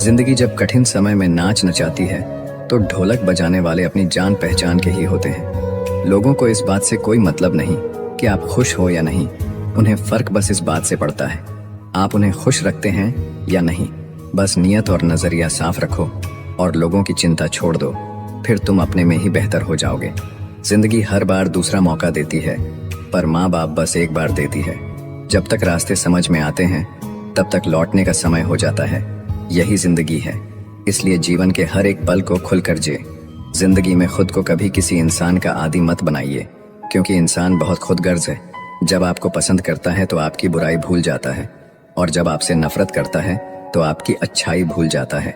जिंदगी जब कठिन समय में नाच नचाती है तो ढोलक बजाने वाले अपनी जान पहचान के ही होते हैं। लोगों को इस बात से कोई मतलब नहीं कि आप खुश हो या नहीं, उन्हें फर्क बस इस बात से पड़ता है आप उन्हें खुश रखते हैं या नहीं। बस नियत और नजरिया साफ रखो और लोगों की चिंता छोड़ दो, फिर तुम अपने में ही बेहतर हो जाओगे। जिंदगी हर बार दूसरा मौका देती है, पर माँ बाप बस एक बार देती है। जब तक रास्ते समझ में आते हैं तब तक लौटने का समय हो जाता है। यही जिंदगी है, इसलिए जीवन के हर एक पल को खुलकर जिए। जिंदगी में खुद को कभी किसी इंसान का आदी मत बनाइए, क्योंकि इंसान बहुत खुदगर्ज है। जब आपको पसंद करता है तो आपकी बुराई भूल जाता है, और जब आपसे नफरत करता है तो आपकी अच्छाई भूल जाता है।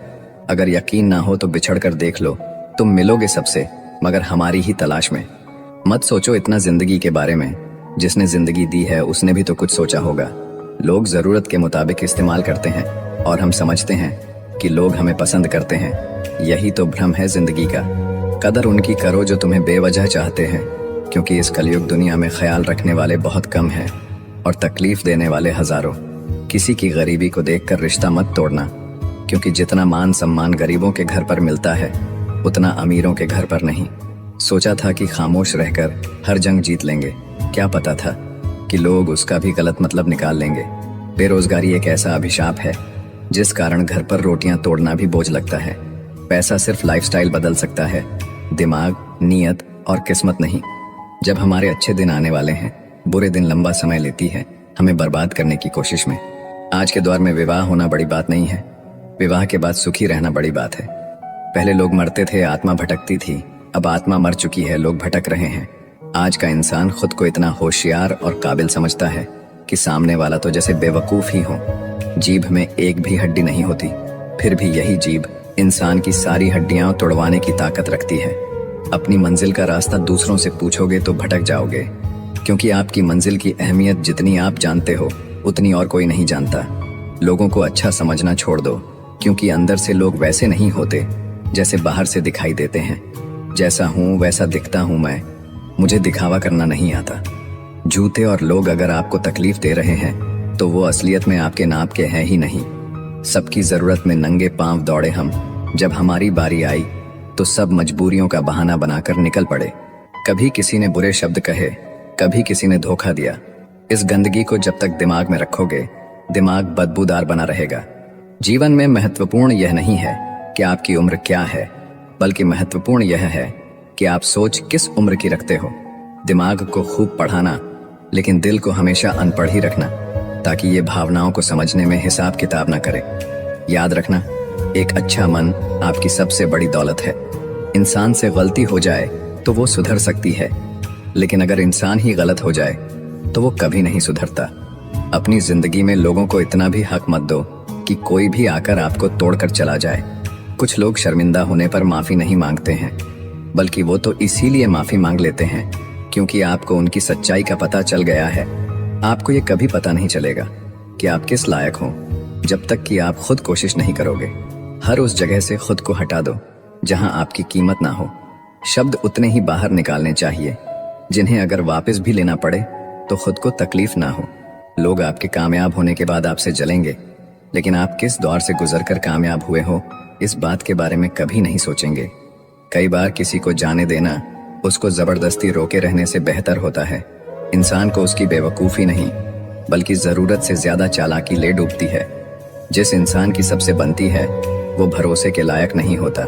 अगर यकीन ना हो तो बिछड़ कर देख लो, तुम मिलोगे सबसे मगर हमारी ही तलाश में। मत सोचो इतना जिंदगी के बारे में, जिसने जिंदगी दी है उसने भी तो कुछ सोचा होगा। लोग जरूरत के मुताबिक इस्तेमाल करते हैं और हम समझते हैं कि लोग हमें पसंद करते हैं। यही तो भ्रम है जिंदगी का। कदर उनकी करो जो तुम्हें बेवजह चाहते हैं, क्योंकि इस कलयुग दुनिया में ख्याल रखने वाले बहुत कम हैं और तकलीफ देने वाले हजारों। किसी की गरीबी को देखकर रिश्ता मत तोड़ना, क्योंकि जितना मान सम्मान गरीबों के घर पर मिलता है उतना अमीरों के घर पर नहीं। सोचा था कि खामोश रहकर हर जंग जीत लेंगे, क्या पता था कि लोग उसका भी गलत मतलब निकाल लेंगे। बेरोजगारी एक ऐसा अभिशाप है जिस कारण घर पर रोटियां तोड़ना भी बोझ लगता है। पैसा सिर्फ लाइफस्टाइल बदल सकता है, दिमाग, नीयत और किस्मत नहीं। जब हमारे अच्छे दिन आने वाले हैं, बुरे दिन लंबा समय लेती है हमें बर्बाद करने की कोशिश में। आज के दौर में विवाह होना बड़ी बात नहीं है, विवाह के बाद सुखी रहना बड़ी बात है। पहले लोग मरते थे, आत्मा भटकती थी, अब आत्मा मर चुकी है, लोग भटक रहे हैं। आज का इंसान खुद को इतना होशियार और काबिल समझता है कि सामने वाला तो जैसे बेवकूफ ही हो। जीभ में एक भी हड्डी नहीं होती, फिर भी यही जीभ इंसान की सारी हड्डियां तोड़वाने की ताकत रखती है। अपनी मंजिल का रास्ता दूसरों से पूछोगे तो भटक जाओगे, क्योंकि आपकी मंजिल की अहमियत जितनी आप जानते हो उतनी और कोई नहीं जानता। लोगों को अच्छा समझना छोड़ दो, क्योंकि अंदर से लोग वैसे नहीं होते जैसे बाहर से दिखाई देते हैं। जैसा हूँ वैसा दिखता हूँ मैं, मुझे दिखावा करना नहीं आता। झूठे और लोग अगर आपको तकलीफ दे रहे हैं तो वो असलियत में आपके नाप के हैं ही नहीं। सबकी जरूरत में नंगे पांव दौड़े हम, जब हमारी बारी आई तो सब मजबूरियों का बहाना बनाकर निकल पड़े। कभी किसी ने बुरे शब्द कहे, कभी किसी ने धोखा दिया। इस गंदगी को जब तक दिमाग में रखोगे, दिमाग बदबूदार बना रहेगा। जीवन में महत्वपूर्ण यह नहीं है कि आपकी उम्र क्या है, बल्कि महत्वपूर्ण यह है कि आप सोच किस उम्र की रखते हो। दिमाग को खूब पढ़ाना, लेकिन दिल को हमेशा अनपढ़ ही रखना, ताकि ये भावनाओं को समझने में हिसाब किताब ना करे। याद रखना, एक अच्छा मन आपकी सबसे बड़ी दौलत है। इंसान से गलती हो जाए तो वो सुधर सकती है, लेकिन अगर इंसान ही गलत हो जाए तो वो कभी नहीं सुधरता। अपनी जिंदगी में लोगों को इतना भी हक मत दो कि कोई भी आकर आपको तोड़कर चला जाए। कुछ लोग शर्मिंदा होने पर माफी नहीं मांगते हैं, बल्कि वो तो इसीलिए माफी मांग लेते हैं क्योंकि आपको उनकी सच्चाई का पता चल गया है। आपको ये कभी पता नहीं चलेगा कि आप किस लायक हो जब तक कि आप खुद कोशिश नहीं करोगे। हर उस जगह से खुद को हटा दो जहां आपकी कीमत ना हो। शब्द उतने ही बाहर निकालने चाहिए जिन्हें अगर वापस भी लेना पड़े तो खुद को तकलीफ ना हो। लोग आपके कामयाब होने के बाद आपसे जलेंगे, लेकिन आप किस दौर से गुजरकर कामयाब हुए हो इस बात के बारे में कभी नहीं सोचेंगे। कई बार किसी को जाने देना उसको जबरदस्ती रोके रहने से बेहतर होता है। इंसान को उसकी बेवकूफ़ी नहीं, बल्कि ज़रूरत से ज़्यादा चालाकी ले डूबती है। जिस इंसान की सबसे बनती है वो भरोसे के लायक नहीं होता।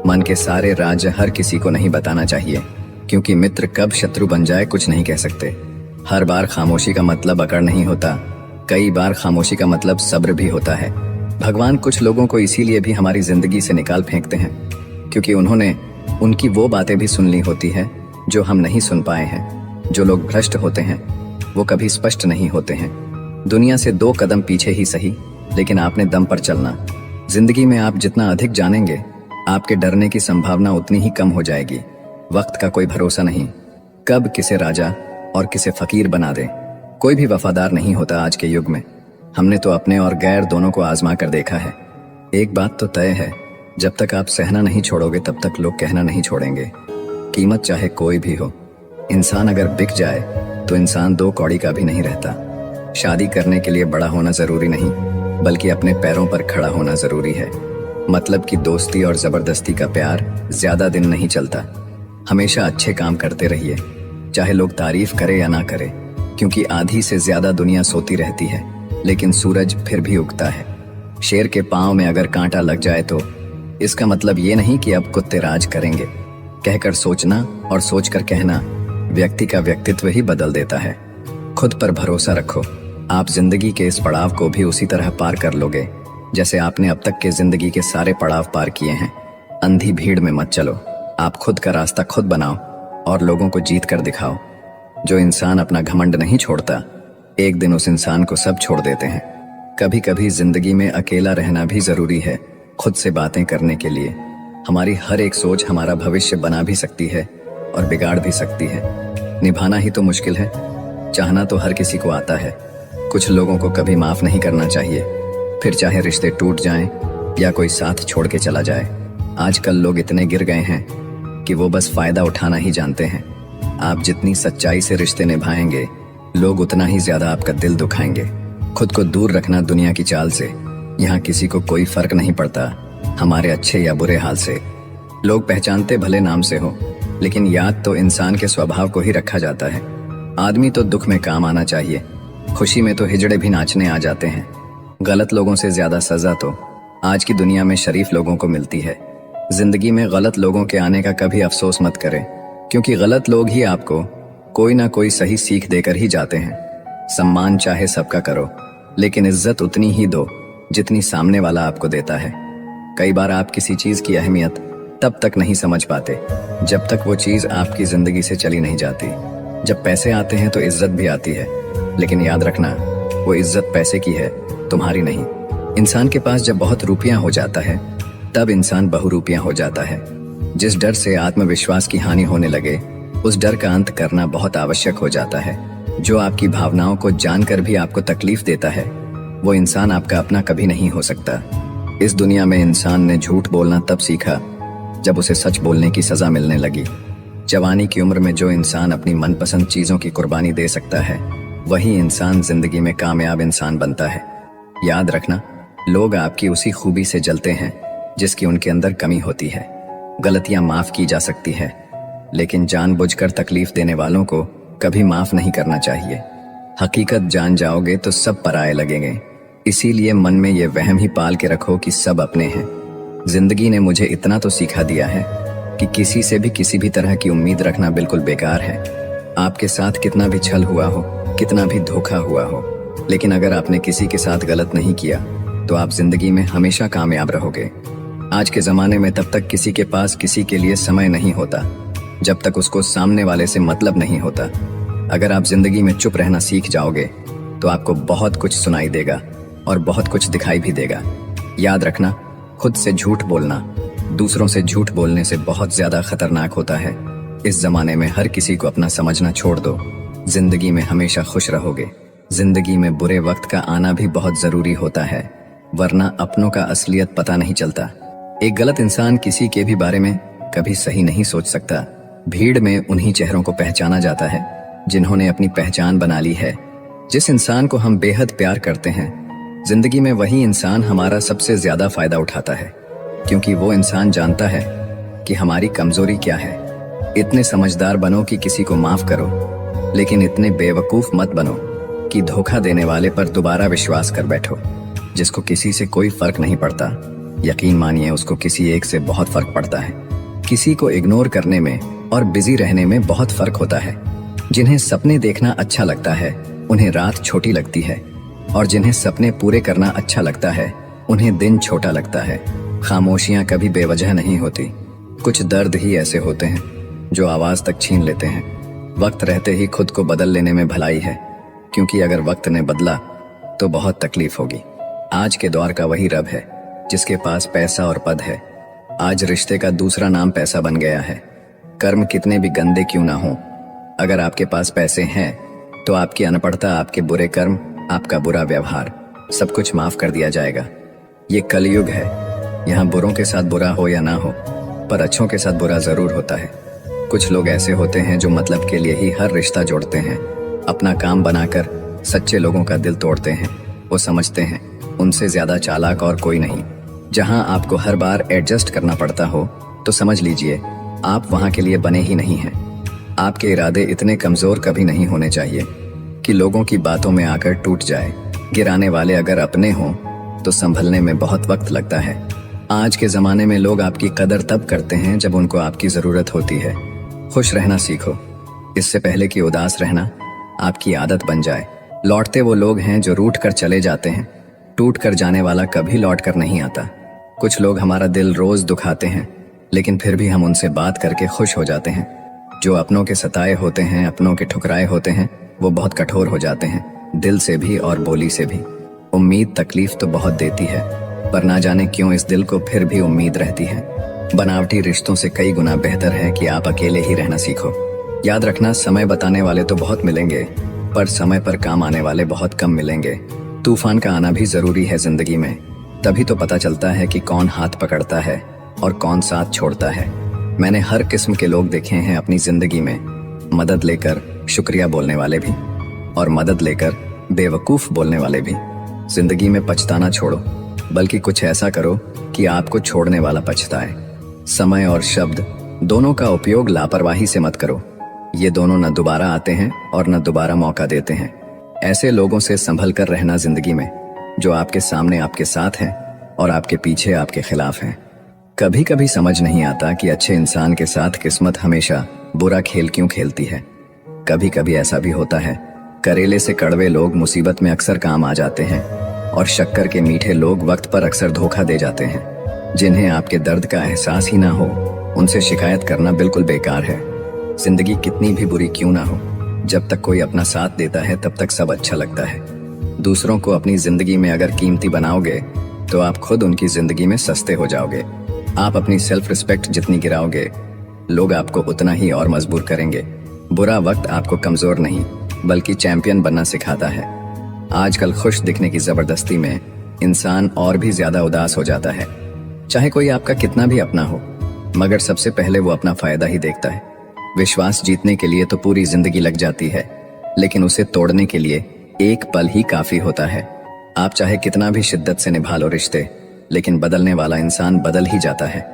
मन के सारे राज हर किसी को नहीं बताना चाहिए, क्योंकि मित्र कब शत्रु बन जाए कुछ नहीं कह सकते। हर बार खामोशी का मतलब अकड़ नहीं होता, कई बार खामोशी का मतलब सब्र भी होता है। भगवान कुछ लोगों को इसीलिए भी हमारी जिंदगी से निकाल फेंकते हैं, क्योंकि उन्होंने उनकी वो बातें भी सुन ली होती है जो हम नहीं सुन पाए हैं। जो लोग भ्रष्ट होते हैं वो कभी स्पष्ट नहीं होते हैं। दुनिया से 2 कदम पीछे ही सही, लेकिन आपने दम पर चलना। जिंदगी में आप जितना अधिक जानेंगे, आपके डरने की संभावना उतनी ही कम हो जाएगी। वक्त का कोई भरोसा नहीं, कब किसे राजा और किसे फकीर बना दे। कोई भी वफादार नहीं होता आज के युग में। हमने तो अपने और गैर दोनों को आजमा कर देखा है। एक बात तो तय है, जब तक आप सहना नहीं छोड़ोगे तब तक लोग कहना नहीं छोड़ेंगे। कीमत चाहे कोई भी हो, इंसान अगर बिक जाए तो इंसान 2 कौड़ी का भी नहीं रहता। शादी करने के लिए बड़ा होना जरूरी नहीं, बल्कि अपने पैरों पर खड़ा होना जरूरी है। मतलब की दोस्ती और जबरदस्ती का प्यार ज्यादा दिन नहीं चलता। हमेशा अच्छे काम करते रहिए, चाहे लोग तारीफ करे या ना करे, क्योंकि आधी से ज्यादा दुनिया सोती रहती है लेकिन सूरज फिर भी उगता है। शेर के पांव में अगर कांटा लग जाए तो इसका मतलब ये नहीं कि अब कुत्ते राज करेंगे। कहकर सोचना और सोचकर कहना व्यक्ति का व्यक्तित्व ही बदल देता है। खुद पर भरोसा रखो, आप जिंदगी के इस पड़ाव को भी उसी तरह पार कर लोगे जैसे आपने अब तक के जिंदगी के सारे पड़ाव पार किए हैं। अंधी भीड़ में मत चलो, आप खुद का रास्ता खुद बनाओ और लोगों को जीत कर दिखाओ। जो इंसान अपना घमंड नहीं छोड़ता, एक दिन उस इंसान को सब छोड़ देते हैं। कभी कभी जिंदगी में अकेला रहना भी जरूरी है, खुद से बातें करने के लिए। हमारी हर एक सोच हमारा भविष्य बना भी सकती है और बिगाड़ भी सकती है। निभाना ही तो मुश्किल है, चाहना तो हर किसी को आता है। कुछ लोगों को कभी माफ नहीं करना चाहिए, फिर चाहे रिश्ते टूट जाएं या कोई साथ छोड़ के चला जाए। आजकल लोग इतने गिर गए हैं कि वो बस फायदा उठाना ही जानते हैं। आप जितनी सच्चाई से रिश्ते निभाएंगे, लोग उतना ही ज्यादा आपका दिल दुखाएंगे। खुद को दूर रखना दुनिया की चाल से। यहाँ किसी को कोई फर्क नहीं पड़ता हमारे अच्छे या बुरे हाल से। लोग पहचानते भले नाम से हो, लेकिन याद तो इंसान के स्वभाव को ही रखा जाता है। आदमी तो दुख में काम आना चाहिए, खुशी में तो हिजड़े भी नाचने आ जाते हैं। गलत लोगों से ज्यादा सजा तो आज की दुनिया में शरीफ लोगों को मिलती है। जिंदगी में गलत लोगों के आने का कभी अफसोस मत करें, क्योंकि गलत लोग ही आपको कोई ना कोई सही सीख देकर ही जाते हैं। सम्मान चाहे सबका करो, लेकिन इज्जत उतनी ही दो जितनी सामने वाला आपको देता है। कई बार आप किसी चीज की अहमियत तब तक नहीं समझ पाते जब तक वो चीज आपकी जिंदगी से चली नहीं जाती। जब पैसे आते हैं तो इज्जत भी आती है, लेकिन याद रखना वो इज्जत पैसे की है, तुम्हारी नहीं। इंसान के पास जब बहुत रुपया हो जाता है तब इंसान बहुरूपिया हो जाता है। जिस डर से आत्मविश्वास की हानि होने लगे, उस डर का अंत करना बहुत आवश्यक हो जाता है। जो आपकी भावनाओं को जानकर भी आपको तकलीफ देता है, वो इंसान आपका अपना कभी नहीं हो सकता। इस दुनिया में इंसान ने झूठ बोलना तब सीखा जब उसे सच बोलने की सजा मिलने लगी। जवानी की उम्र में जो इंसान अपनी मनपसंद चीजों की कुर्बानी दे सकता है, वही इंसान जिंदगी में कामयाब इंसान बनता है। याद रखना, लोग आपकी उसी खूबी से जलते हैं जिसकी उनके अंदर कमी होती है। गलतियां माफ की जा सकती है, लेकिन जानबूझकर तकलीफ देने वालों को कभी माफ नहीं करना चाहिए। हकीकत जान जाओगे तो सब पराये लगेंगे, इसीलिए मन में ये वहम ही पाल के रखो कि सब अपने हैं। जिंदगी ने मुझे इतना तो सिखा दिया है कि किसी से भी किसी भी तरह की उम्मीद रखना बिल्कुल बेकार है। आपके साथ कितना भी छल हुआ हो, कितना भी धोखा हुआ हो, लेकिन अगर आपने किसी के साथ गलत नहीं किया तो आप जिंदगी में हमेशा कामयाब रहोगे। आज के जमाने में तब तक किसी के पास किसी के लिए समय नहीं होता जब तक उसको सामने वाले से मतलब नहीं होता। अगर आप जिंदगी में चुप रहना सीख जाओगे तो आपको बहुत कुछ सुनाई देगा और बहुत कुछ दिखाई भी देगा। याद रखना, खुद से झूठ बोलना दूसरों से झूठ बोलने से बहुत ज्यादा खतरनाक होता है। इस जमाने में हर किसी को अपना समझना छोड़ दो, जिंदगी में हमेशा खुश रहोगे। जिंदगी में बुरे वक्त का आना भी बहुत जरूरी होता है, वरना अपनों का असलियत पता नहीं चलता। एक गलत इंसान किसी के भी बारे में कभी सही नहीं सोच सकता। भीड़ में उन्हीं चेहरों को पहचाना जाता है जिन्होंने अपनी पहचान बना ली है। जिस इंसान को हम बेहद प्यार करते हैं, जिंदगी में वही इंसान हमारा सबसे ज्यादा फायदा उठाता है, क्योंकि वो इंसान जानता है कि हमारी कमजोरी क्या है। इतने समझदार बनो कि किसी को माफ करो, लेकिन इतने बेवकूफ मत बनो कि धोखा देने वाले पर दोबारा विश्वास कर बैठो। जिसको किसी से कोई फर्क नहीं पड़ता, यकीन मानिए उसको किसी एक से बहुत फर्क पड़ता है। किसी को इग्नोर करने में और बिजी रहने में बहुत फर्क होता है। जिन्हें सपने देखना अच्छा लगता है, उन्हें रात छोटी लगती है, और जिन्हें सपने पूरे करना अच्छा लगता है, उन्हें दिन छोटा लगता है। खामोशियां कभी बेवजह नहीं होती, कुछ दर्द ही ऐसे होते हैं जो आवाज तक छीन लेते हैं। वक्त रहते ही खुद को बदल लेने में भलाई है, क्योंकि अगर वक्त ने बदला तो बहुत तकलीफ होगी। आज के दौर का वही रब है जिसके पास पैसा और पद है। आज रिश्ते का दूसरा नाम पैसा बन गया है। कर्म कितने भी गंदे क्यों ना हो, अगर आपके पास पैसे हैं तो आपकी अनपढ़ता, आपके बुरे कर्म, आपका बुरा व्यवहार, सब कुछ माफ कर दिया जाएगा। ये कलयुग है, यहाँ बुरों के साथ बुरा हो या ना हो, पर अच्छों के साथ बुरा जरूर होता है। कुछ लोग ऐसे होते हैं जो मतलब के लिए ही हर रिश्ता जोड़ते हैं, अपना काम बनाकर सच्चे लोगों का दिल तोड़ते हैं। वो समझते हैं उनसे ज्यादा चालाक और कोई नहीं। जहां आपको हर बार एडजस्ट करना पड़ता हो, तो समझ लीजिए आप वहां के लिए बने ही नहीं हैं। आपके इरादे इतने कमजोर कभी नहीं होने चाहिए कि लोगों की बातों में आकर टूट जाए। गिराने वाले अगर अपने हों तो संभलने में बहुत वक्त लगता है। आज के जमाने में लोग आपकी कदर तब करते हैं जब उनको आपकी जरूरत होती है। खुश रहना सीखो, इससे पहले कि उदास रहना आपकी आदत बन जाए। लौटते वो लोग हैं जो रूठ कर चले जाते हैं, टूट कर जाने वाला कभी लौट कर नहीं आता। कुछ लोग हमारा दिल रोज दुखाते हैं, लेकिन फिर भी हम उनसे बात करके खुश हो जाते हैं। जो अपनों के सताए होते हैं, अपनों के ठुकराए होते हैं, वो बहुत कठोर हो जाते हैं, दिल से भी और बोली से भी। उम्मीद तकलीफ तो बहुत देती है, पर ना जाने क्यों इस दिल को फिर भी उम्मीद रहती है। बनावटी रिश्तों से कई गुना बेहतर है कि आप अकेले ही रहना सीखो। याद रखना, समय बताने वाले तो बहुत मिलेंगे, पर समय पर काम आने वाले बहुत कम मिलेंगे। तूफान का आना भी जरूरी है जिंदगी में, तभी तो पता चलता है कि कौन हाथ पकड़ता है और कौन साथ छोड़ता है। मैंने हर किस्म के लोग देखे हैं अपनी जिंदगी में, मदद लेकर शुक्रिया बोलने वाले भी और मदद लेकर बेवकूफ बोलने वाले भी। जिंदगी में पछताना छोड़ो, बल्कि कुछ ऐसा करो कि आपको छोड़ने वाला पछताए। समय और शब्द दोनों का उपयोग लापरवाही से मत करो, ये दोनों न दोबारा आते हैं और न दोबारा मौका देते हैं। ऐसे लोगों से संभल कर रहना जिंदगी में, जो आपके सामने आपके साथ हैं और आपके पीछे आपके खिलाफ हैं। कभी कभी समझ नहीं आता कि अच्छे इंसान के साथ किस्मत हमेशा बुरा खेल क्यों खेलती है। कभी कभी ऐसा भी होता है, करेले से कड़वे लोग मुसीबत में अक्सर काम आ जाते हैं और शक्कर के मीठे लोग वक्त पर अक्सर धोखा दे जाते हैं। जिन्हें आपके दर्द का एहसास ही ना हो, उनसे शिकायत करना बिल्कुल बेकार है। जिंदगी कितनी भी बुरी क्यों ना हो, जब तक कोई अपना साथ देता है तब तक सब अच्छा लगता है। दूसरों को अपनी जिंदगी में अगर कीमती बनाओगे तो आप खुद उनकी जिंदगी में सस्ते हो जाओगे। आप अपनी सेल्फ रिस्पेक्ट जितनी गिराओगे, लोग आपको उतना ही और मजबूर करेंगे। बुरा वक्त आपको कमजोर नहीं बल्कि चैंपियन बनना सिखाता है। आजकल खुश दिखने की जबरदस्ती में इंसान और भी ज्यादा उदास हो जाता है। चाहे कोई आपका कितना भी अपना हो, मगर सबसे पहले वो अपना फायदा ही देखता है। विश्वास जीतने के लिए तो पूरी जिंदगी लग जाती है, लेकिन उसे तोड़ने के लिए एक पल ही काफी होता है। आप चाहे कितना भी शिद्दत से निभा लो रिश्ते, लेकिन बदलने वाला इंसान बदल ही जाता है।